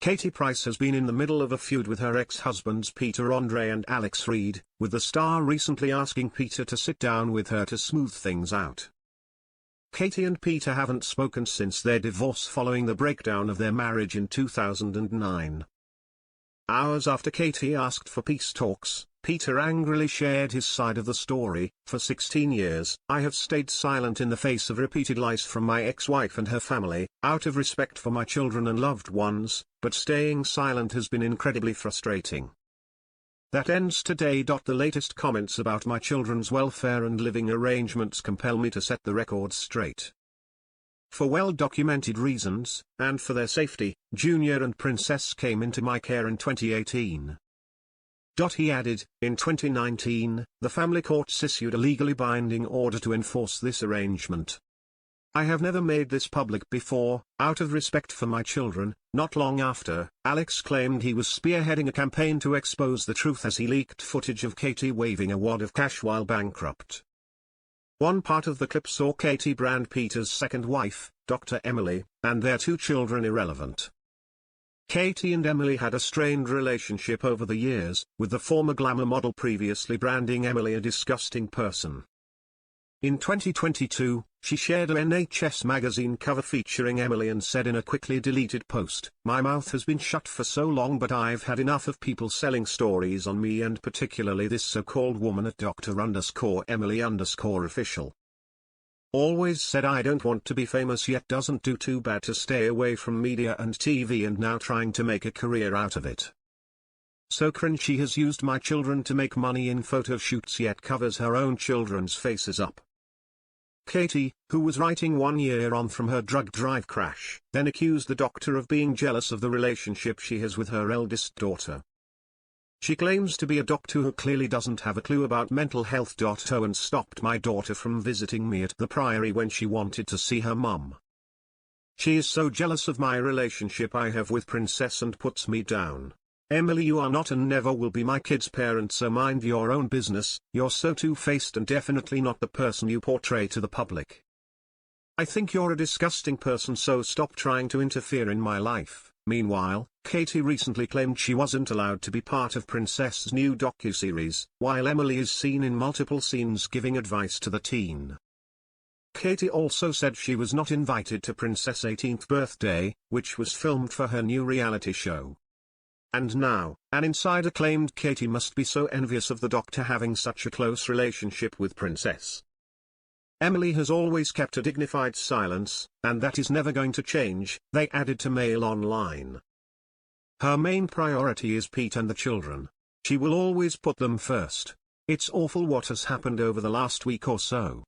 Katie Price has been in the middle of a feud with her ex-husbands Peter Andre and Alex Reid, with the star recently asking Peter to sit down with her to smooth things out. Katie and Peter haven't spoken since their divorce following the breakdown of their marriage in 2009. Hours after Katie asked for peace talks, Peter angrily shared his side of the story. For 16 years, I have stayed silent in the face of repeated lies from my ex-wife and her family, out of respect for my children and loved ones, but staying silent has been incredibly frustrating. That ends today. The latest comments about my children's welfare and living arrangements compel me to set the record straight. For well-documented reasons, and for their safety, Junior and Princess came into my care in 2018. He added, in 2019, the family courts issued a legally binding order to enforce this arrangement. I have never made this public before, out of respect for my children. Not long after, Alex claimed he was spearheading a campaign to expose the truth as he leaked footage of Katie waving a wad of cash while bankrupt. One part of the clip saw Katie brand Peter's second wife, Dr. Emily, and their 2 children irrelevant. Katie and Emily had a strained relationship over the years, with the former glamour model previously branding Emily a disgusting person. In 2022, she shared an NHS magazine cover featuring Emily and said in a quickly deleted post, "My mouth has been shut for so long, but I've had enough of people selling stories on me, and particularly this so-called woman at Dr._Emily_official. Always said I don't want to be famous, yet doesn't do too bad to stay away from media and TV, and now trying to make a career out of it. So cringe, she has used my children to make money in photo shoots, yet covers her own children's faces up." Katie, who was writing 1 year on from her drug drive crash, then accused the doctor of being jealous of the relationship she has with her eldest daughter. She claims to be a doctor who clearly doesn't have a clue about mental health. And stopped my daughter from visiting me at the Priory when she wanted to see her mum. She is so jealous of my relationship I have with Princess and puts me down. Emily, you are not and never will be my kid's parent, so mind your own business. You're so two-faced and definitely not the person you portray to the public. I think you're a disgusting person, so stop trying to interfere in my life. Meanwhile, Katie recently claimed she wasn't allowed to be part of Princess's new docuseries, while Emily is seen in multiple scenes giving advice to the teen. Katie also said she was not invited to Princess' 18th birthday, which was filmed for her new reality show. And now, an insider claimed Katie must be so envious of the doctor having such a close relationship with Princess. Emily has always kept a dignified silence, and that is never going to change, they added to Mail Online. Her main priority is Pete and the children. She will always put them first. It's awful what has happened over the last week or so.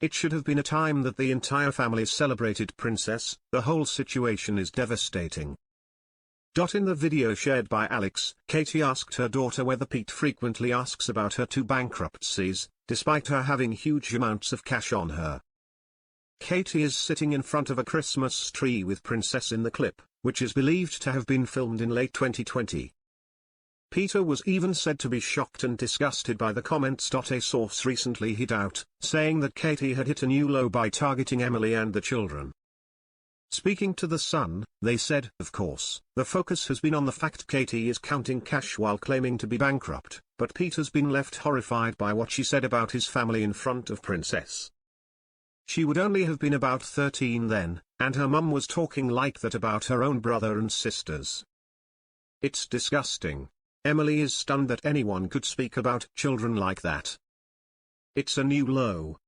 It should have been a time that the entire family celebrated Princess. The whole situation is devastating. In the video shared by Alex, Katie asked her daughter whether Pete frequently asks about her 2 bankruptcies, despite her having huge amounts of cash on her. Katie is sitting in front of a Christmas tree with Princess in the clip, which is believed to have been filmed in late 2020. Peter was even said to be shocked and disgusted by the comments. A source recently hit out, saying that Katie had hit a new low by targeting Emily and the children. Speaking to The Sun, they said, "Of course, the focus has been on the fact Katie is counting cash while claiming to be bankrupt, but Peter's been left horrified by what she said about his family in front of Princess. She would only have been about 13 then, and her mum was talking like that about her own brother and sisters. It's disgusting. Emily is stunned that anyone could speak about children like that. It's a new low."